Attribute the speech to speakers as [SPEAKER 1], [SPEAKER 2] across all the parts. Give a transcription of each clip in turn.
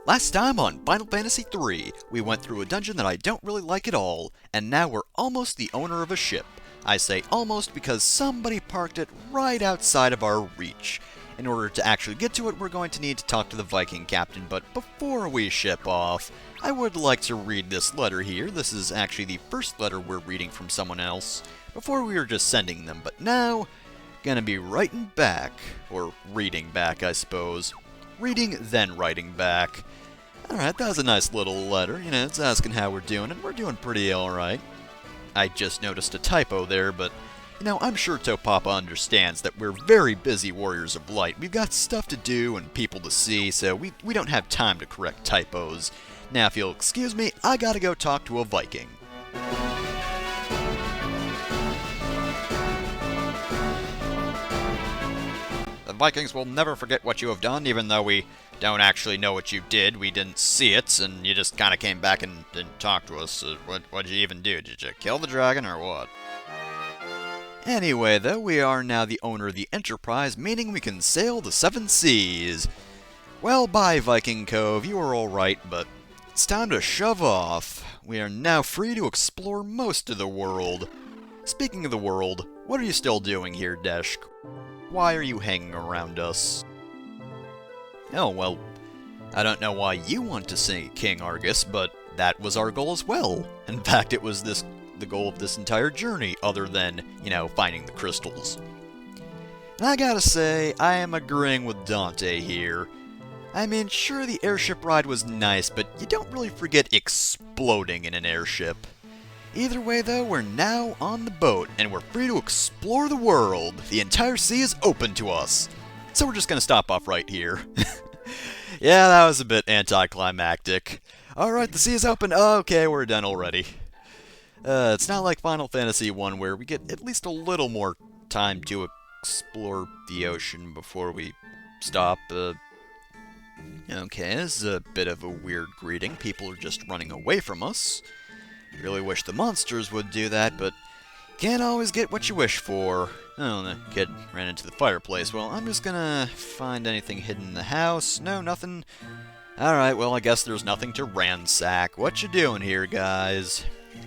[SPEAKER 1] Last time on Final Fantasy III, we went through a dungeon that I don't really like at all, and now we're almost the owner of a ship. I say almost because somebody parked it right outside of our reach. In order to actually get to it, we're going to need to talk to the Viking captain, but before we ship off, I would like to read this letter here. This is actually the first letter we're reading from someone else. Before we were just sending them, but now, gonna be writing back, or reading back, I suppose. Reading, then writing back. Alright, that was a nice little letter. You know, it's asking how we're doing, and we're doing pretty alright. I just noticed a typo there, but, you know, I'm sure Topapa understands that we're very busy warriors of light. We've got stuff to do and people to see, so we don't have time to correct typos. Now, if you'll excuse me, I gotta go talk to a Viking. The Vikings will never forget what you have done, even though we don't actually know what you did. We didn't see it, and you just kind of came back and didn't talk to us. What'd you even do? Did you kill the dragon, or what? Anyway, though, we are now the owner of the Enterprise, meaning we can sail the seven seas. Well, bye, Viking Cove. You are alright, but it's time to shove off. We are now free to explore most of the world. Speaking of the world, what are you still doing here, Deshk? Why are you hanging around us? Oh, well, I don't know why you want to see King Argus, but that was our goal as well. In fact, it was the goal of this entire journey, other than, you know, finding the crystals. And I gotta say, I am agreeing with Dante here. I mean, sure, the airship ride was nice, but you don't really forget exploding in an airship. Either way, though, we're now on the boat, and we're free to explore the world. The entire sea is open to us. So we're just gonna stop off right here. Yeah, that was a bit anticlimactic. Alright, the sea is open. Okay, we're done already. It's not like Final Fantasy I, where we get at least a little more time to explore the ocean before we stop. Okay, this is a bit of a weird greeting. People are just running away from us. Really wish the monsters would do that, but can't always get what you wish for. Oh, the kid ran into the fireplace. Well, I'm just gonna find anything hidden in the house. No, nothing. Alright, well, I guess there's nothing to ransack. What you doing here, guys?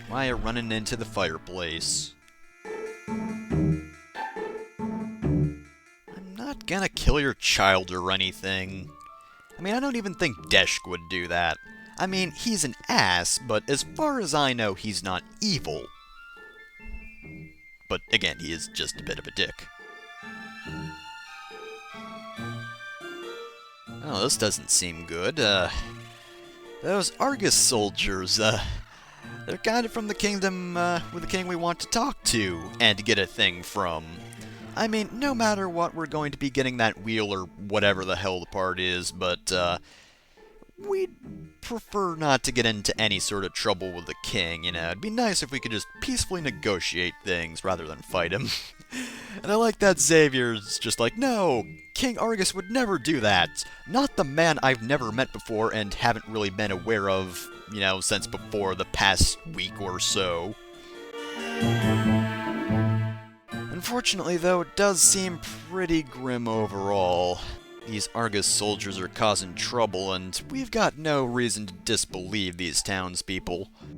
[SPEAKER 1] Why are you running into the fireplace? I'm not gonna kill your child or anything. I mean, I don't even think Deshk would do that. I mean, he's an ass, but as far as I know, he's not evil. But again, he is just a bit of a dick. Oh, this doesn't seem good. Those Argus soldiers, they're kind of from the kingdom with the king we want to talk to and get a thing from. I mean, no matter what, we're going to be getting that wheel or whatever the hell the part is, but we'd prefer not to get into any sort of trouble with the king, you know. It'd be nice if we could just peacefully negotiate things rather than fight him. And I like that Xavier's just like, no, King Argus would never do that. Not the man I've never met before and haven't really been aware of, you know, since before the past week or so. Unfortunately, though, it does seem pretty grim overall. These Argus soldiers are causing trouble, and we've got no reason to disbelieve these townspeople. I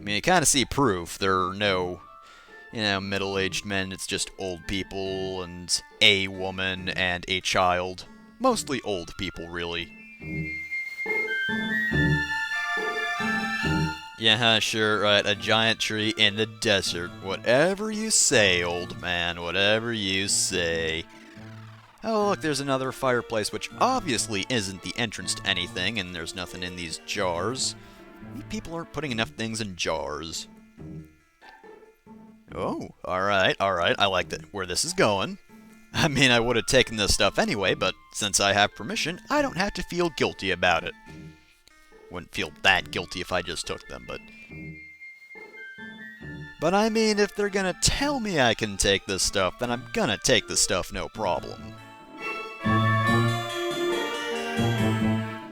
[SPEAKER 1] mean, you kind of see proof. There are no, you know, middle-aged men. It's just old people, and a woman, and a child. Mostly old people, really. Yeah, sure, right, a giant tree in the desert. Whatever you say, old man, whatever you say. Oh, look, there's another fireplace, which obviously isn't the entrance to anything, and there's nothing in these jars. People aren't putting enough things in jars. Oh, alright, I like where this is going. I mean, I would have taken this stuff anyway, but since I have permission, I don't have to feel guilty about it. Wouldn't feel that guilty if I just took them, but... But I mean, if they're gonna tell me I can take this stuff, then I'm gonna take the stuff, no problem.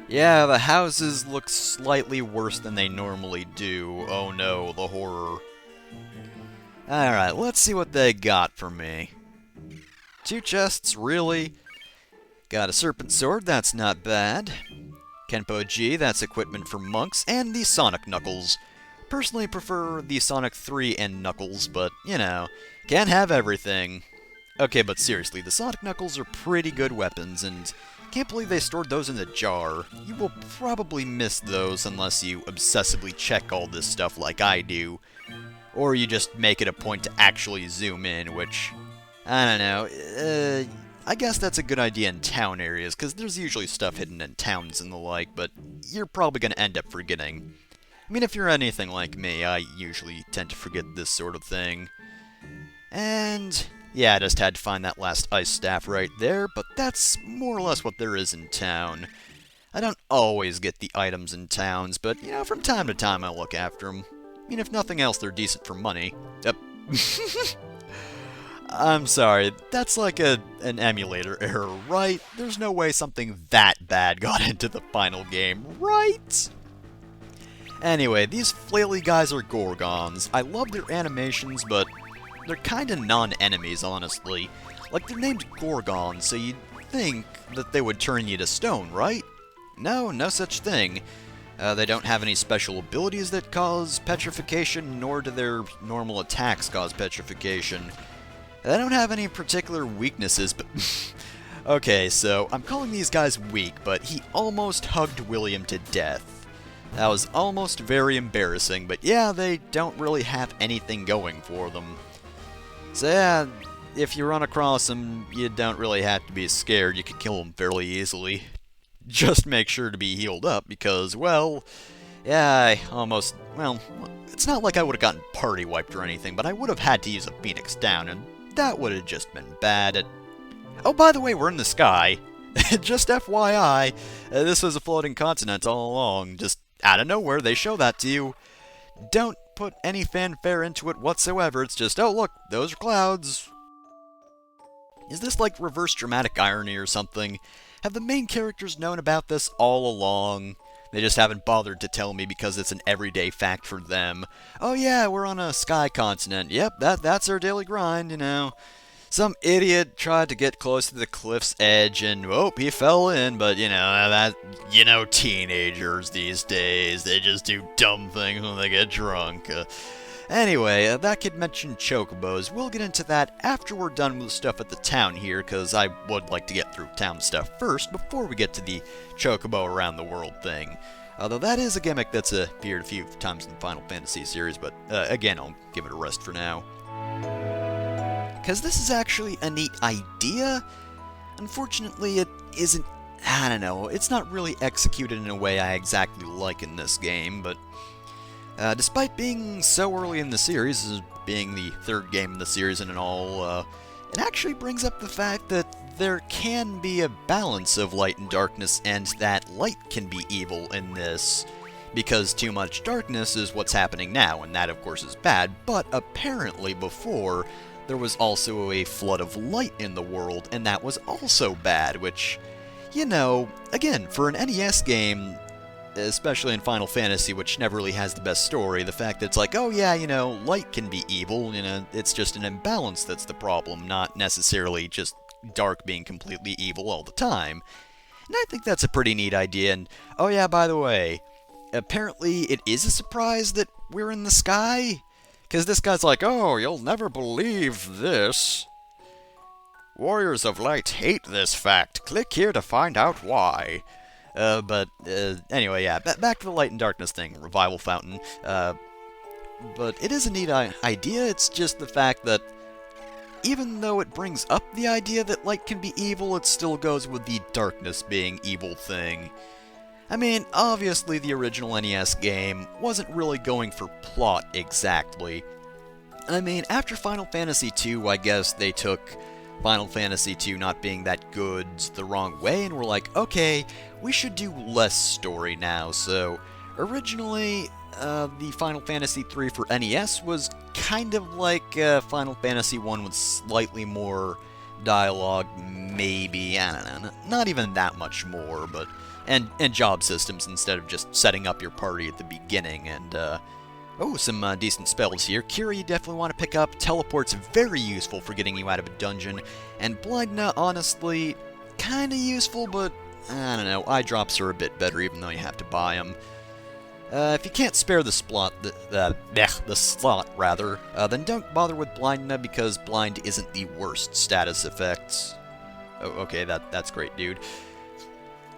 [SPEAKER 1] Yeah, the houses look slightly worse than they normally do. Oh no, the horror. Alright, let's see what they got for me. 2 chests, really? Got a serpent sword, that's not bad. Kenpo G, that's equipment for monks, and the Sonic Knuckles. Personally prefer the Sonic 3 and Knuckles, but, you know, can't have everything. Okay, but seriously, the Sonic Knuckles are pretty good weapons, and can't believe they stored those in the jar. You will probably miss those unless you obsessively check all this stuff like I do. Or you just make it a point to actually zoom in, which, I don't know, I guess that's a good idea in town areas, because there's usually stuff hidden in towns and the like, but you're probably going to end up forgetting. I mean, if you're anything like me, I usually tend to forget this sort of thing. And yeah, I just had to find that last ice staff right there, but that's more or less what there is in town. I don't always get the items in towns, but, you know, from time to time I look after them. I mean, if nothing else, they're decent for money. I'm sorry, that's like an emulator error, right? There's no way something that bad got into the final game, right? Anyway, these flaily guys are Gorgons. I love their animations, but they're kinda non-enemies, honestly. Like, they're named Gorgons, so you'd think that they would turn you to stone, right? No, no such thing. They don't have any special abilities that cause petrification, nor do their normal attacks cause petrification. They don't have any particular weaknesses, but... Okay, so I'm calling these guys weak, but he almost hugged William to death. That was almost very embarrassing, but yeah, they don't really have anything going for them. So yeah, if you run across them, you don't really have to be scared. You can kill them fairly easily. Just make sure to be healed up, because, well, yeah, well, it's not like I would have gotten party wiped or anything, but I would have had to use a Phoenix Down, and that would have just been bad. Oh, by the way, we're in the sky. Just FYI, this was a floating continent all along. Just out of nowhere, they show that to you. Don't put any fanfare into it whatsoever. It's just, oh, look, those are clouds. Is this like reverse dramatic irony or something? Have the main characters known about this all along? They just haven't bothered to tell me because it's an everyday fact for them. Oh yeah, we're on a sky continent. Yep, that's our daily grind, you know. Some idiot tried to get close to the cliff's edge and, oh, he fell in, but, teenagers these days, they just do dumb things when they get drunk. Anyway, that kid mentioned chocobos. We'll get into that after we're done with stuff at the town here, because I would like to get through town stuff first before we get to the chocobo around the world thing. Although that is a gimmick that's appeared a few times in the Final Fantasy series, but again, I'll give it a rest for now. Because this is actually a neat idea. Unfortunately, it isn't, I don't know, it's not really executed in a way I exactly like in this game, but despite being so early in the series, as being the third game in the series and all, it actually brings up the fact that there can be a balance of light and darkness, and that light can be evil in this, because too much darkness is what's happening now, and that of course is bad, but apparently before, there was also a flood of light in the world, and that was also bad, which, you know, again, for an NES game, especially in Final Fantasy, which never really has the best story, the fact that it's like, oh yeah, light can be evil, it's just an imbalance that's the problem, not necessarily just dark being completely evil all the time. And I think that's a pretty neat idea, and oh yeah, by the way, apparently it is a surprise that we're in the sky, because this guy's like, oh, you'll never believe this. Warriors of Light hate this fact. Click here to find out why. Anyway, yeah, back to the light and darkness thing, Revival Fountain. But it is a neat idea, it's just the fact that even though it brings up the idea that light can be evil, it still goes with the darkness being evil thing. I mean, obviously the original NES game wasn't really going for plot exactly. I mean, after Final Fantasy II, I guess they took Final Fantasy II not being that good the wrong way, and were like, okay, we should do less story now. So, originally, the Final Fantasy III for NES was kind of like Final Fantasy I with slightly more dialogue, maybe, I don't know, not even that much more, but, and job systems instead of just setting up your party at the beginning, and, oh, some decent spells here. Cure you definitely want to pick up. Teleport's very useful for getting you out of a dungeon. And Blindna, honestly, kinda useful, but I don't know, eye drops are a bit better even though you have to buy them. If you can't spare the slot, then don't bother with Blind because Blind isn't the worst status effect. Oh, okay, that's great, dude.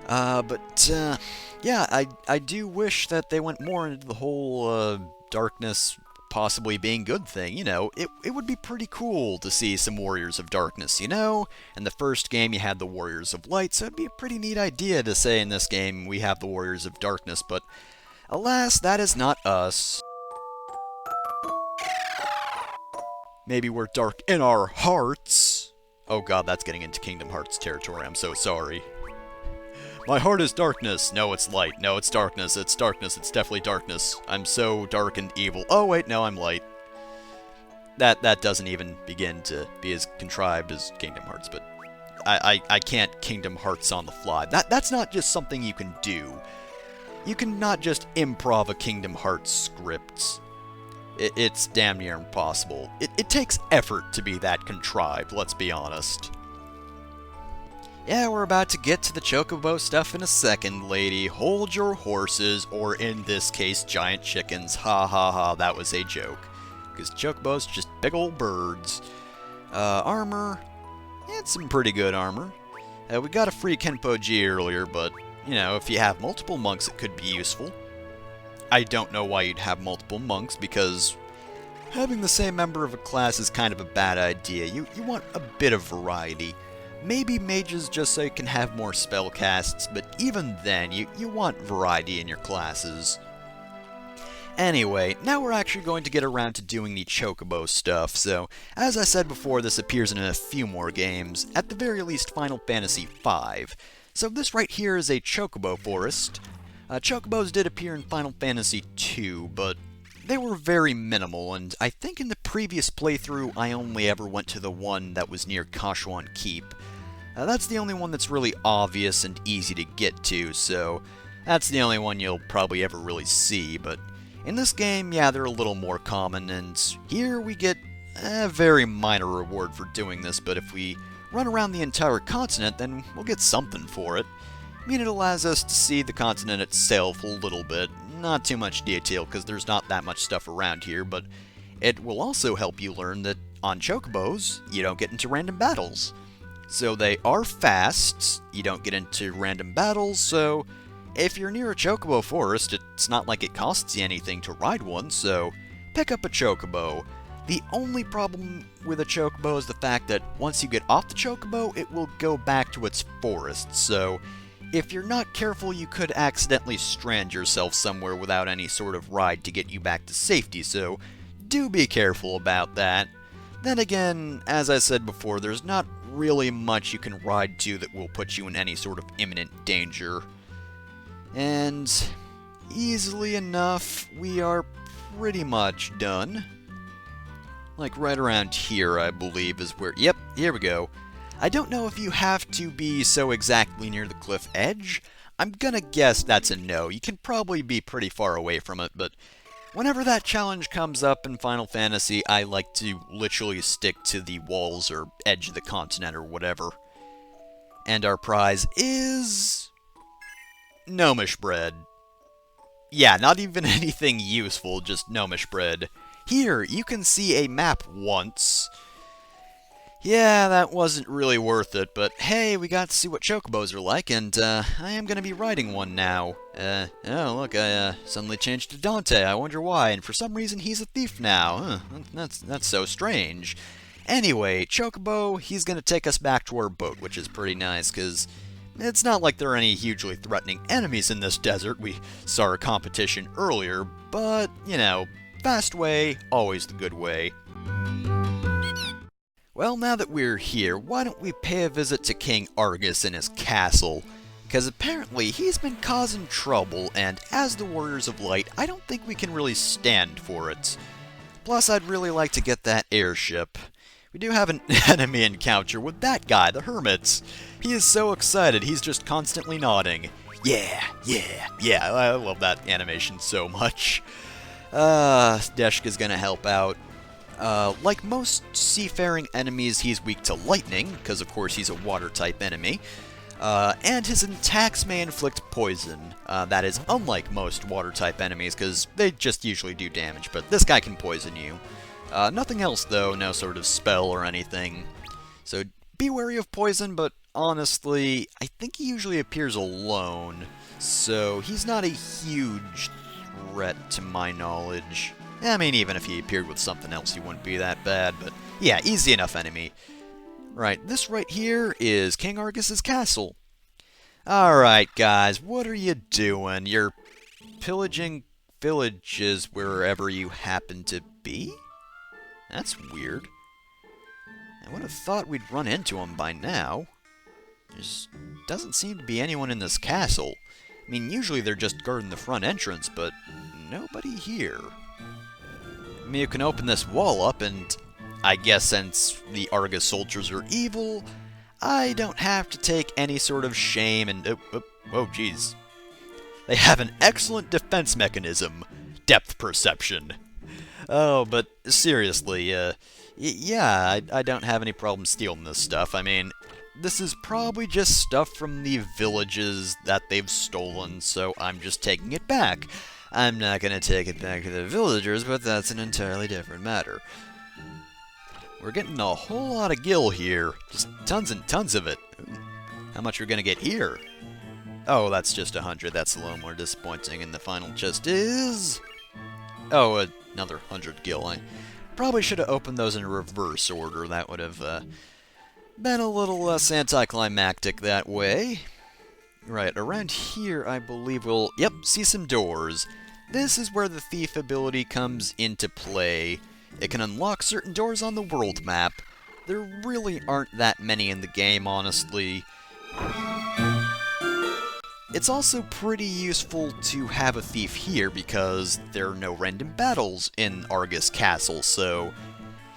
[SPEAKER 1] Yeah, I do wish that they went more into the whole, darkness possibly being good thing, you know. It would be pretty cool to see some Warriors of Darkness, you know? In the first game you had the Warriors of Light, so it'd be a pretty neat idea to say in this game we have the Warriors of Darkness, but alas, that is not us. Maybe we're dark in our hearts. Oh god, that's getting into Kingdom Hearts territory, I'm so sorry. My heart is darkness. No, it's light. No, it's darkness. It's darkness. It's definitely darkness. I'm so dark and evil. Oh, wait, no, I'm light. That doesn't even begin to be as contrived as Kingdom Hearts, but I can't Kingdom Hearts on the fly. That's not just something you can do. You can not just improv a Kingdom Hearts script. It's damn near impossible. It takes effort to be that contrived, let's be honest. Yeah, we're about to get to the Chocobo stuff in a second, lady. Hold your horses, or in this case, giant chickens. Ha ha ha, that was a joke. Because Chocobos just big old birds. Armor. It's some pretty good armor. We got a free Kenpo-G earlier, but, you know, if you have multiple monks, it could be useful. I don't know why you'd have multiple monks, because having the same member of a class is kind of a bad idea. You want a bit of variety. Maybe mages just so you can have more spell casts, but even then, you want variety in your classes. Anyway, now we're actually going to get around to doing the Chocobo stuff, so, as I said before, this appears in a few more games, at the very least Final Fantasy V. So this right here is a Chocobo forest. Chocobos did appear in Final Fantasy II, but they were very minimal, and I think in the previous playthrough I only ever went to the one that was near Kashuan Keep. That's the only one that's really obvious and easy to get to, so that's the only one you'll probably ever really see, but in this game, yeah, they're a little more common, and here we get a very minor reward for doing this, but if we run around the entire continent, then we'll get something for it. I mean, it allows us to see the continent itself a little bit, not too much detail because there's not that much stuff around here, but it will also help you learn that on Chocobos, you don't get into random battles. So they are fast, you don't get into random battles, so if you're near a Chocobo forest, it's not like it costs you anything to ride one, so pick up a Chocobo. The only problem with a Chocobo is the fact that once you get off the Chocobo, it will go back to its forest, so if you're not careful, you could accidentally strand yourself somewhere without any sort of ride to get you back to safety, so do be careful about that. Then again, as I said before, there's not really much you can ride to that will put you in any sort of imminent danger. And easily enough, we are pretty much done. Like right around here, I believe, is where... Yep, here we go. I don't know if you have to be so exactly near the cliff edge. I'm gonna guess that's a no. You can probably be pretty far away from it, but whenever that challenge comes up in Final Fantasy, I like to literally stick to the walls or edge of the continent or whatever. And our prize is... Gnomish bread. Yeah, not even anything useful, just gnomish bread. Here, you can see a map once. Yeah, that wasn't really worth it, but hey, we got to see what Chocobos are like, and I am going to be riding one now. Oh, look, I suddenly changed to Dante. I wonder why, and for some reason he's a thief now. That's so strange. Anyway, Chocobo, he's going to take us back to our boat, which is pretty nice, because it's not like there are any hugely threatening enemies in this desert. We saw our competition earlier, but, you know, fast way, always the good way. Well, now that we're here, why don't we pay a visit to King Argus in his castle? Because apparently he's been causing trouble, and as the Warriors of Light, I don't think we can really stand for it. Plus, I'd really like to get that airship. We do have an enemy encounter with that guy, the Hermit. He is so excited, he's just constantly nodding. Yeah, I love that animation so much. Deshka's gonna help out. Like most seafaring enemies, he's weak to lightning, because of course he's a water-type enemy. And his attacks may inflict poison. That is unlike most water-type enemies, because they just usually do damage, but this guy can poison you. Nothing else, though, no sort of spell or anything. So be wary of poison, but honestly, I think he usually appears alone, so he's not a huge threat to my knowledge. I mean, even if he appeared with something else, he wouldn't be that bad, but yeah, easy enough enemy. Right, this right here is King Argus's castle. Alright, guys, what are you doing? You're pillaging villages wherever you happen to be? That's weird. I would have thought we'd run into him by now. There doesn't seem to be anyone in this castle. I mean, usually they're just guarding the front entrance, but nobody here. I mean, you can open this wall up, and I guess since the Argus soldiers are evil, I don't have to take any sort of shame and... oh, jeez. They have an excellent defense mechanism. Depth perception. Oh, but seriously, yeah, I don't have any problem stealing this stuff. I mean, this is probably just stuff from the villages that they've stolen, so I'm just taking it back. I'm not going to take it back to the villagers, but that's an entirely different matter. We're getting a whole lot of gil here. Just tons and tons of it. Ooh, how much are we going to get here? Oh, that's just 100. That's a little more disappointing. And the final chest is... oh, another 100 gil. I probably should have opened those in reverse order. That would have been a little less anticlimactic that way. Right, around here I believe we'll... yep, see some doors. This is where the thief ability comes into play. It can unlock certain doors on the world map. There really aren't that many in the game, honestly. It's also pretty useful to have a thief here because there are no random battles in Argus Castle, so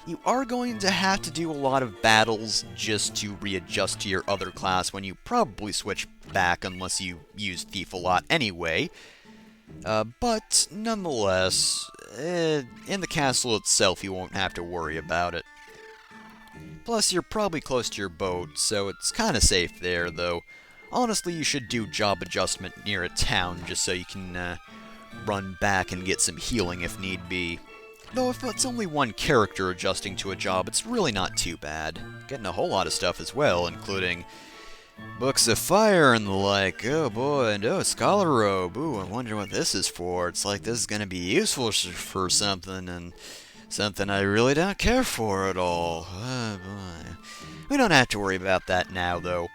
[SPEAKER 1] you are going to have to do a lot of battles just to readjust to your other class when you probably switch back unless you use thief a lot anyway. But nonetheless, in the castle itself you won't have to worry about it. Plus you're probably close to your boat, so it's kinda safe there, though. Honestly, you should do job adjustment near a town just so you can run back and get some healing if need be. Though if it's only one character adjusting to a job, it's really not too bad. Getting a whole lot of stuff as well, including books of fire and the like. Oh boy, and oh, scholar robe. Ooh, I wonder what this is for. It's like this is going to be useful for something, and something I really don't care for at all. Oh boy. We don't have to worry about that now, though.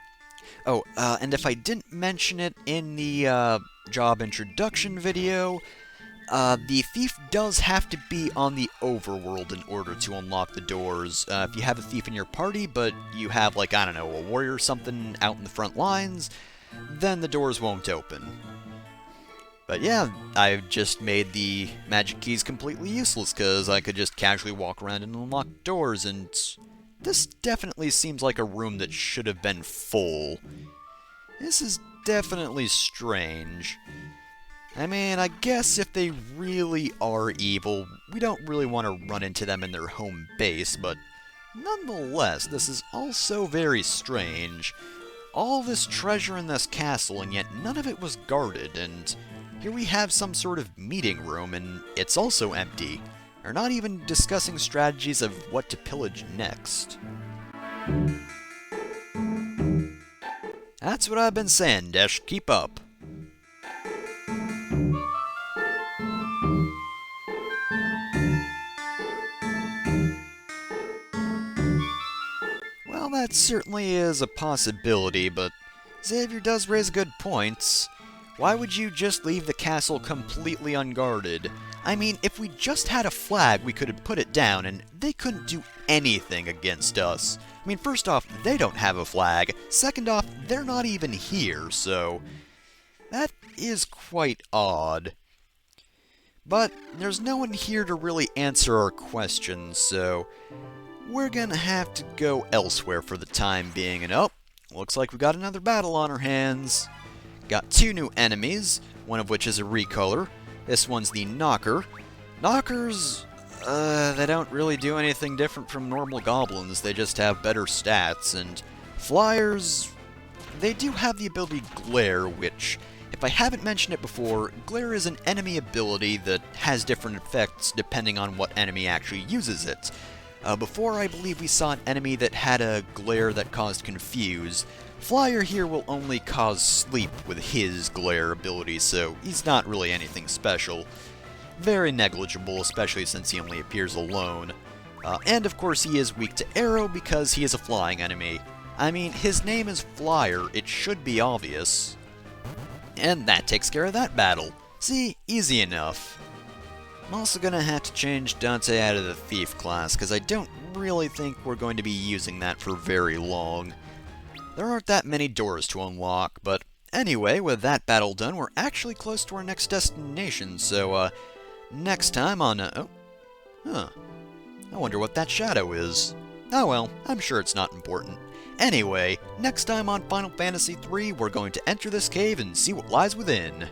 [SPEAKER 1] Oh, and if I didn't mention it in the job introduction video, the thief does have to be on the overworld in order to unlock the doors. If you have a thief in your party, but you have, like, I don't know, a warrior or something out in the front lines, then the doors won't open. But yeah, I've just made the magic keys completely useless, because I could just casually walk around and unlock doors, and this definitely seems like a room that should have been full. This is definitely strange. I mean, I guess if they really are evil, we don't really want to run into them in their home base, but nonetheless, this is also very strange. All this treasure in this castle, and yet none of it was guarded, and here we have some sort of meeting room, and it's also empty. We're not even discussing strategies of what to pillage next. That's what I've been saying, Desh. Keep up. Well, that certainly is a possibility, but Xavier does raise good points. Why would you just leave the castle completely unguarded? I mean, if we just had a flag, we could have put it down, and they couldn't do anything against us. I mean, first off, they don't have a flag. Second off, they're not even here, so that is quite odd. But there's no one here to really answer our questions, so we're gonna have to go elsewhere for the time being. And oh, looks like we got another battle on our hands. Got two new enemies, one of which is a recolor. This one's the Knocker. Knockers, they don't really do anything different from normal goblins. They just have better stats. And Flyers, they do have the ability Glare, which, if I haven't mentioned it before, Glare is an enemy ability that has different effects depending on what enemy actually uses it. Before, I believe we saw an enemy that had a Glare that caused Confuse. Flyer here will only cause Sleep with his Glare ability, so he's not really anything special. Very negligible, especially since he only appears alone. And of course he is weak to Arrow because he is a flying enemy. I mean, his name is Flyer, it should be obvious. And that takes care of that battle. See, easy enough. I'm also gonna have to change Dante out of the Thief class, because I don't really think we're going to be using that for very long. There aren't that many doors to unlock, but anyway, with that battle done, we're actually close to our next destination, so, next time on, I wonder what that shadow is. Oh well, I'm sure it's not important. Anyway, next time on Final Fantasy III, we're going to enter this cave and see what lies within.